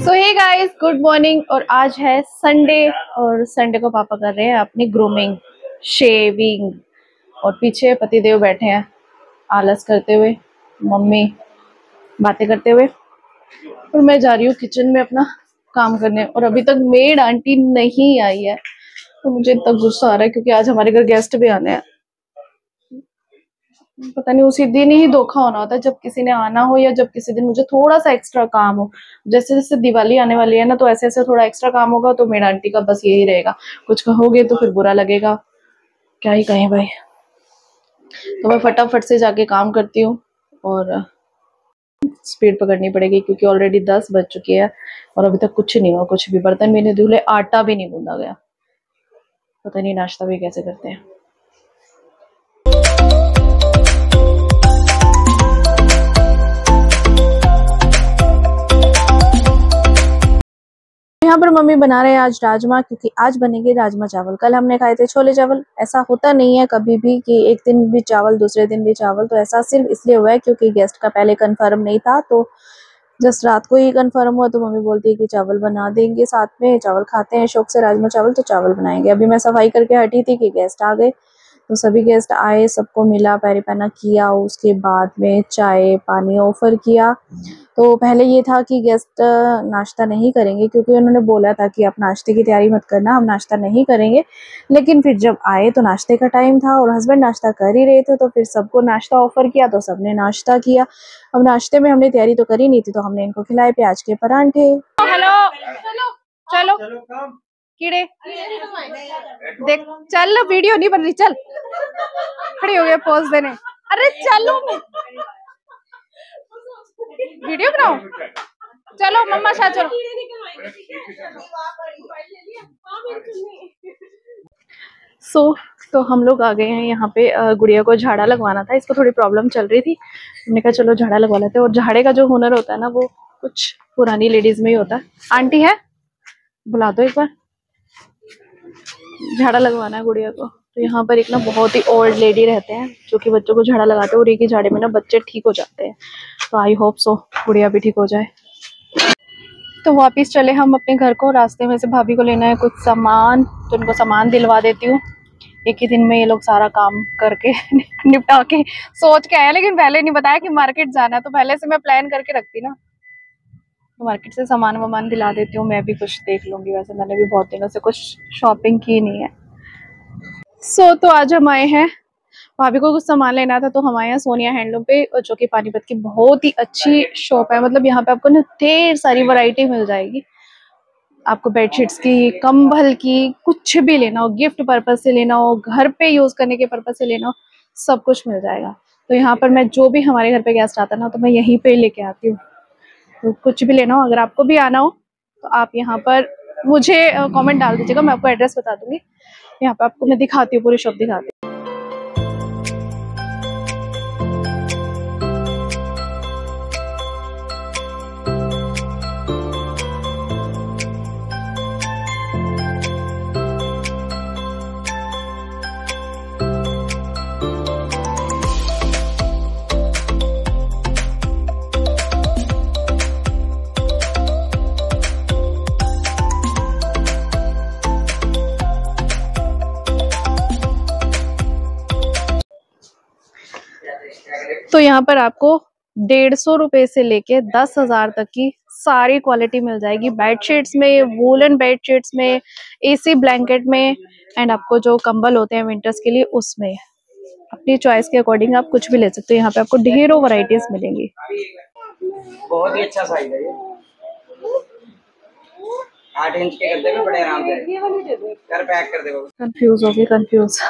सो hey guys, good morning. और आज है संडे और संडे को पापा कर रहे हैं अपनी ग्रूमिंग, शेविंग। और पीछे पतिदेव बैठे हैं आलस करते हुए, मम्मी बातें करते हुए। और मैं जा रही हूँ किचन में अपना काम करने। और अभी तक मेड आंटी नहीं आई है, तो मुझे इतना गुस्सा आ रहा है क्योंकि आज हमारे घर गेस्ट भी आने हैं। पता नहीं उसी दिन ही धोखा होना होता है जब किसी ने आना हो, या जब किसी दिन मुझे थोड़ा सा एक्स्ट्रा काम हो। जैसे जैसे दिवाली आने वाली है ना, तो ऐसे ऐसे थोड़ा एक्स्ट्रा काम होगा तो मेरा आंटी का बस यही रहेगा, कुछ कहोगे तो फिर बुरा लगेगा, क्या ही कहें भाई। तो मैं फटाफट से जाके काम करती हूँ और स्पीड पकड़नी पड़ेगी क्योंकि ऑलरेडी 10 बज चुकी है और अभी तक कुछ नहीं हुआ, कुछ भी बर्तन भी नहीं धुले, आटा भी नहीं गूंदा गया। पता नहीं नाश्ता भी कैसे करते हैं। यहाँ पर मम्मी बना रहे हैं आज राजमा, क्योंकि आज बनेंगे राजमा चावल। कल हमने खाए थे छोले चावल। ऐसा होता नहीं है कभी भी कि एक दिन भी चावल दूसरे दिन भी चावल, तो ऐसा सिर्फ इसलिए हुआ है क्योंकि गेस्ट का पहले कंफर्म नहीं था, तो जस्ट रात को ही कंफर्म हुआ तो मम्मी बोलती है कि चावल बना देंगे साथ में, चावल खाते हैं शौक से राजमा चावल, तो चावल बनाएंगे। अभी मैं सफाई करके हटी थी कि गेस्ट आ गए, तो सभी गेस्ट आए, सबको मिला, पैरी पैना किया, उसके बाद में चाय पानी ऑफर किया। तो पहले ये था कि गेस्ट नाश्ता नहीं करेंगे क्योंकि उन्होंने बोला था कि आप नाश्ते की तैयारी मत करना, हम नाश्ता नहीं करेंगे। लेकिन फिर जब आए तो नाश्ते का टाइम था और हस्बैंड नाश्ता कर ही रहे थे, तो फिर सबको नाश्ता ऑफर किया तो सबने नाश्ता किया। अब नाश्ते में हमने तैयारी तो करी नहीं थी, तो हमने इनको खिलाए प्याज के परांठे। हेलो चलो चलो कीड़े देख, चल वीडियो नहीं बन रही, चल खड़ी हो गया पोज देने। अरे चलो वीडियो बनाओ, चलो मम्मा साथ चलो। तो हम लोग आ गए हैं यहाँ पे। गुड़िया को झाड़ा लगवाना था, इसको थोड़ी प्रॉब्लम चल रही थी, हमने कहा चलो झाड़ा लगवा लेते हैं। और झाड़े का जो हुनर होता है ना, वो कुछ पुरानी लेडीज में ही होता है। आंटी है, बुला दो एक बार, झाड़ा लगवाना है गुड़िया को। तो यहाँ पर एक ना बहुत ही ओल्ड लेडी रहते हैं जो कि बच्चों को झाड़ा लगाते हैं, और एक ही झाड़े में ना बच्चे ठीक हो जाते हैं। तो आई होप सो गुड़िया भी ठीक हो जाए। तो वापस चले हम अपने घर को। रास्ते में से भाभी को लेना है कुछ सामान, तो उनको सामान दिलवा देती हूँ। एक ही दिन में ये लोग सारा काम करके निपटा के सोच के आया, लेकिन पहले नहीं बताया कि मार्केट जाना है, तो पहले से मैं प्लान करके रखती ना। तो मार्केट से सामान वामान दिला देती हूँ, मैं भी कुछ देख लूंगी। वैसे मैंने भी बहुत दिनों से कुछ शॉपिंग की नहीं है। तो आज हम आए हैं, भाभी को कुछ सामान लेना था, तो हम आए हैं सोनिया हैंडलूम पे, जो कि पानीपत की बहुत ही अच्छी शॉप है। मतलब यहाँ पे आपको ना ढेर सारी वैरायटी मिल जाएगी। आपको बेडशीट्स की, कंबल की, कुछ भी लेना हो, गिफ्ट पर्पज से लेना हो, घर पे यूज करने के पर्पज से लेना हो, सब कुछ मिल जाएगा। तो यहाँ पर मैं जो भी हमारे घर पे गेस्ट आता है ना, तो मैं यहीं पे लेके आती हूँ। तो कुछ भी लेना हो, अगर आपको भी आना हो तो आप यहाँ पर मुझे कमेंट डाल दीजिएगा, मैं आपको एड्रेस बता दूंगी। यहाँ पे आपको मैं दिखाती हूँ, पूरी शॉप दिखाती हूँ। तो यहाँ पर आपको 150 रुपए से लेके 10,000 तक की सारी क्वालिटी मिल जाएगी। बेडशीट्स में, वूलन बेडशीट्स में, एसी ब्लैंकेट में, एंड आपको जो कंबल होते हैं विंटर्स के लिए, उसमें अपनी चॉइस के अकॉर्डिंग आप कुछ भी ले सकते हो। यहाँ पे आपको ढेरों वैरायटीज मिलेंगी। बहुत ही अच्छा साइज है ये, 8 इंच के करते हुए बड़े आराम से घर पैक कर दे। कंफ्यूज हो गई, कंफ्यूज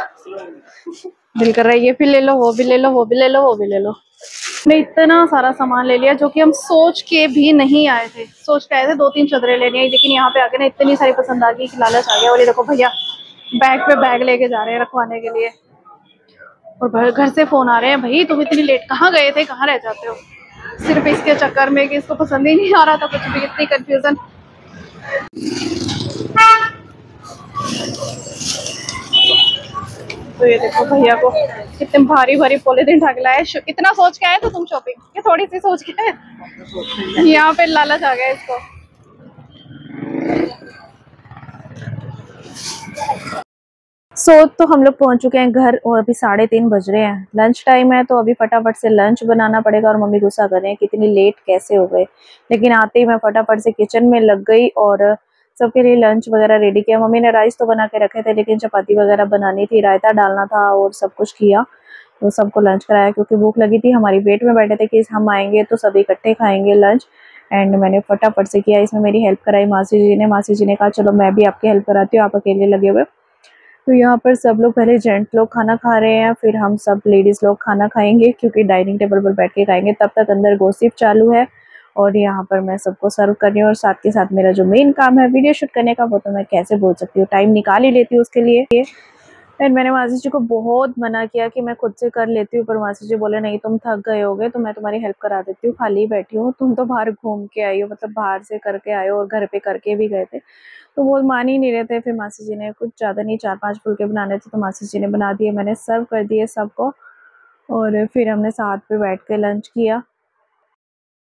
दिल कर रहा है ये भी ले लो, वो भी ले लो, वो भी ले लो, वो भी ले लो। मैं इतना सारा सामान ले लिया जो कि हम सोच के भी नहीं आए थे। सोच के आए थे 2-3 चादरें लेनी है, लेकिन यहाँ पे आके ना इतनी सारी पसंद आ गई कि लालच आ गया। बोले देखो भैया बैग पे बैग लेके जा रहे हैं रखवाने के लिए, और घर से फोन आ रहे हैं, भाई तुम इतनी लेट कहाँ गए थे, कहाँ रह जाते हो, सिर्फ इसके चक्कर में कि इसको पसंद ही नहीं आ रहा था कुछ भी। इतनी कंफ्यूजन। तो ये देखो भैया को कितने भारी भारी पॉलीथीन ढक लाए। इतना सोच के आए तो तुम शॉपिंग, ये थोड़ी सी सोच के आए, यहाँ पे लालच आ गया इसको। तो हम लोग पहुंच चुके हैं घर और अभी 3:30 बज रहे हैं, लंच टाइम है। तो अभी फटाफट से लंच बनाना पड़ेगा और मम्मी गुस्सा कर रहे हैं कितनी लेट कैसे हो गए। लेकिन आते ही मैं फटाफट से किचन में लग गई और सबके लिए लंच वगैरह रेडी किया। मम्मी ने राइस तो बना के रखे थे लेकिन चपाती वगैरह बनानी थी, रायता डालना था और सब कुछ किया। तो सबको लंच कराया क्योंकि भूख लगी थी। हमारी वेट में बैठे थे कि हम आएंगे तो सभी इकट्ठे खाएंगे लंच। एंड मैंने फटाफट से किया, इसमें मेरी हेल्प कराई मासी जी ने। मासी जी ने कहा चलो मैं भी आपकी हेल्प कराती हूँ, आप अकेले लगे हुए। तो यहाँ पर सब लोग पहले जेंट्स लोग खाना खा रहे हैं, फिर हम सब लेडीज लोग खाना खाएंगे क्योंकि डाइनिंग टेबल पर बैठ के खाएंगे। तब तक अंदर गॉसिप चालू है और यहाँ पर मैं सबको सर्व कर रही हूँ और साथ के साथ मेरा जो मेन काम है वीडियो शूट करने का, वो तो मैं कैसे बोल सकती हूँ, टाइम निकाल ही लेती हूँ उसके लिए। एंड मैंने मासी जी को बहुत मना किया कि मैं खुद से कर लेती हूँ, पर मासी जी बोले नहीं तुम थक गए होगे तो मैं तुम्हारी हेल्प करा देती हूँ, खाली बैठी हूँ, तुम तो बाहर घूम के आई हो, मतलब बाहर से करके आए हो और घर पे करके भी गए थे। तो वो मान ही नहीं रहे थे। फिर मासी जी ने कुछ ज़्यादा नहीं 4-5 फुलके बनाने थे तो मासी जी ने बना दिए, मैंने सर्व कर दिए सबको और फिर हमने साथ पे बैठ के लंच किया।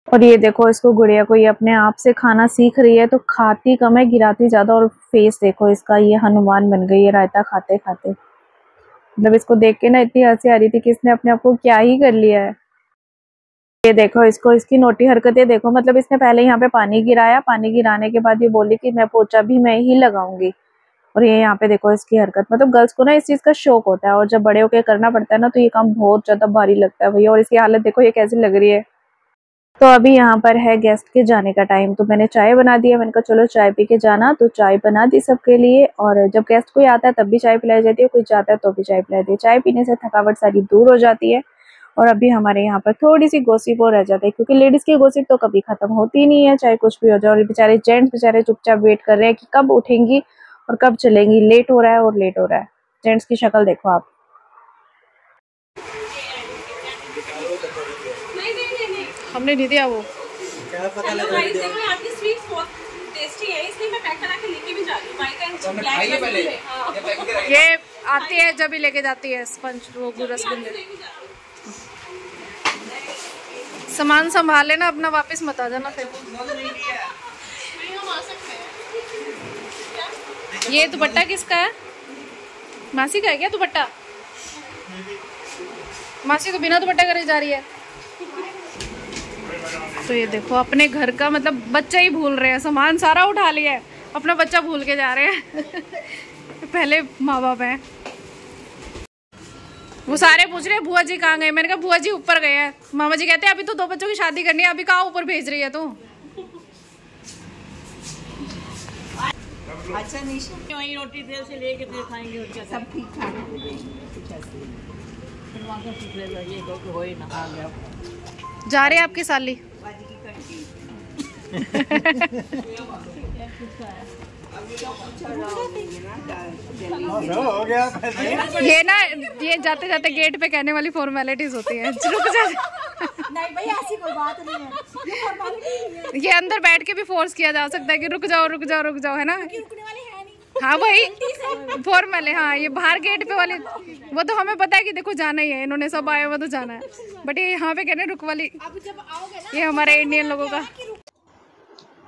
और ये देखो इसको, गुड़िया को ये अपने आप से खाना सीख रही है, तो खाती कम है गिराती ज़्यादा। और फेस देखो इसका, ये हनुमान बन गई है रायता खाते खाते। मतलब इसको देख के ना इतनी हंसी आ रही थी कि इसने अपने आप को क्या ही कर लिया है। ये देखो इसको, इसकी नोटी हरकतें देखो। मतलब इसने पहले यहाँ पे पानी गिराया, पानी गिराने के बाद ये बोली कि मैं पोछा भी मैं ही लगाऊंगी। और ये यहाँ पे देखो इसकी हरकत। मतलब गर्ल्स को ना इस चीज का शौक होता है और जब बड़े होके करना पड़ता है ना तो ये काम बहुत ज्यादा भारी लगता है भैया। और इसकी हालत देखो ये कैसी लग रही है। तो अभी यहाँ पर है गेस्ट के जाने का टाइम, तो मैंने चाय बना दी है। मैंने कहा चलो चाय पी के जाना, तो चाय बना दी सबके लिए। और जब गेस्ट कोई आता है तब भी चाय पिलाई जाती है, कोई जाता है तो भी चाय पिलाई जाती है। चाय पीने से थकावट सारी दूर हो जाती है। और अभी हमारे यहाँ पर थोड़ी सी गॉसिप और रह जाती है क्योंकि लेडीज की गॉसिप तो कभी खत्म होती नहीं है, चाहे कुछ भी हो जाए। और बेचारे जेंट्स बेचारे चुपचाप वेट कर रहे हैं कि कब उठेंगी और कब चलेंगी। लेट हो रहा है और लेट हो रहा है। जेंट्स की शक्ल देखो आप। हमने नहीं दिया वो, क्या पता लगा दिया। आपकी स्वीट्स बहुत टेस्टी है इसलिए मैं पैक करा के लेके भी जा रही हूं। व्हाइट एंड ब्लैक ये आती है जब ही लेके जाती है स्पंज वो रसगुल्ले। सामान संभाल लेना अपना, वापस मत आ जाना फिर। ये दुपट्टा किसका है? मासी का है क्या दुपट्टा? मासी तो बिना दुपट्टा करे जा रही है। तो ये देखो अपने घर का मतलब बच्चा ही भूल रहे हैं, सामान सारा उठा लिया है, अपना बच्चा भूल के जा रहे हैं। पहले माँ बाप हैं। वो सारे पूछ रहे हैं बुआ जी कहाँ गए। मैंने कहा बुआ जी ऊपर गए हैं। मामा जी कहते हैं अभी तो 2 बच्चों की शादी करनी है, अभी कहाँ ऊपर भेज रही है तू? अच्छा निशा वही रोटी तेल से लेके फिर खाएंगे और क्या सब ठीक ठाक फिर वहाँ का सीख ले लो। ये दो हो ही ना आ गया। जा रहे हैं आपकी साली। हो गया ये ना ये जाते जाते गेट पे कहने वाली फॉर्मेलिटीज होती है। रुक जा। नहीं भाई ऐसी कोई बात नहीं है, ये फॉर्मेलिटी है। ये अंदर बैठ के भी फोर्स किया जा सकता है कि रुक जाओ रुक जाओ रुक जाओ, है ना? रुकने वाले है नहीं। हाँ वही फॉर्मल है। हाँ ये बाहर गेट पे वाले वो तो हमें पता है कि देखो जाना ही है, इन्होंने सब आए हुआ तो जाना है। बट ये यहाँ पे कहने रुक वाली, अब जब आओगे ना ये हमारे इंडियन लोगों का।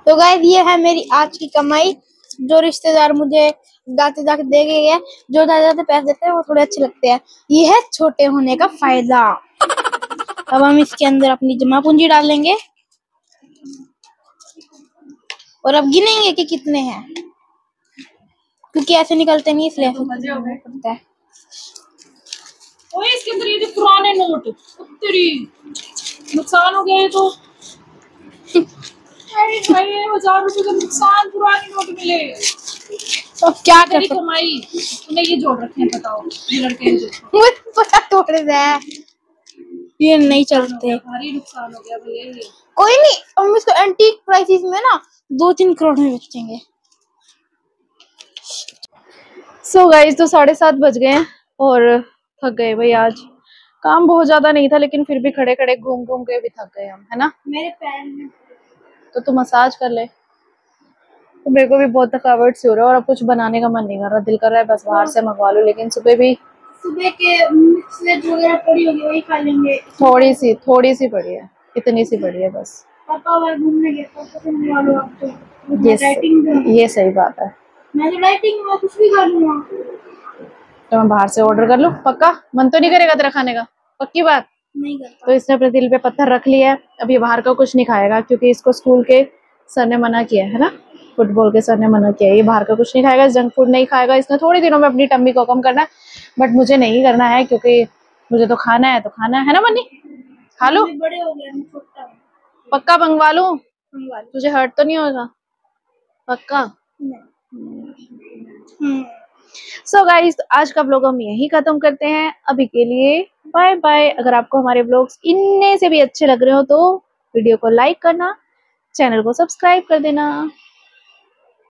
तो गाइस ये है मेरी आज की कमाई, जो रिश्तेदार मुझे जाते जाते दे गए, जो जाते जाते पैसे देते हैं वो थोड़े अच्छे लगते हैं। ये है छोटे होने का फायदा। अब हम इसके अंदर अपनी जमा पूंजी डालेंगे और अब गिनेंगे कि कितने हैं, क्योंकि ऐसे निकलते नहीं इसलिए पड़ता है। ओए इसके अंदर ये जो पुराने नोट तेरी नुकसान हो गया है तो अरे भाई 1000 रुपए का नुकसान, पुराने नोट मिले तो क्या तेरी कमाई तूने ये जोड़ रखे हैं। बताओ ये लड़के मुझे पता थोड़े से है, ये नहीं चलते। भारी नुकसान हो गया भैया ये। कोई नहीं, हम इसको एंटीक प्राइसेस में ना 2-3 करोड़ में बेचेंगे। सो गाइस तो 7:30 बज गए हैं और थक गए भाई। आज काम बहुत ज्यादा नहीं था लेकिन फिर भी खड़े खड़े घूम घूम के भी थक गए हम, है ना? मेरे पैर में तो तू मसाज कर ले। तो मेरे को भी बहुत थकावट से हो रहा है और अब कुछ बनाने का मन नहीं कर रहा, दिल कर रहा है बस बाहर से मंगवा लूं। लेकिन सुबह के मिक्स वेज वगैरह पड़ी होगी वही खा लेंगे। थोड़ी सी पड़ी है, इतनी सी पड़ी है बस। पापा बाहर घूमने गए पापा से मिलवा लो आप तो। ये सही बात है। मैं तो डाइटिंग में कुछ भी खा लूंगा। तो मैं बाहर से ऑर्डर कर लूं? पक्का? मन तो नहीं करेगा तेरा खाने का? पक्की बात? नहीं करता। तो इसने अपने दिल पे पत्थर रख लिया है, अब ये बाहर का कुछ नहीं खाएगा क्योंकि इसको स्कूल के सर ने मना किया है ना, फुटबॉल के सर ने मना किया है, ये बाहर का कुछ नहीं खाएगा, जंक फूड नहीं खाएगा। इसने थोड़े दिनों में अपनी टम्मी को कम करना है, बट मुझे नहीं करना है क्योंकि मुझे तो खाना है, तो खाना है ना मनी? खा लो। बड़े हो गए, छोटा हूं। पक्का मंगवा लूं? तुझे हर्ट तो नहीं होगा? पक्का? सो गाइस, आज का व्लॉग हम यहीं खत्म करते हैं। अभी के लिए बाय बाय। अगर आपको हमारे व्लॉग्स इनने से भी अच्छे लग रहे हो तो वीडियो को लाइक करना, चैनल को सब्सक्राइब कर देना।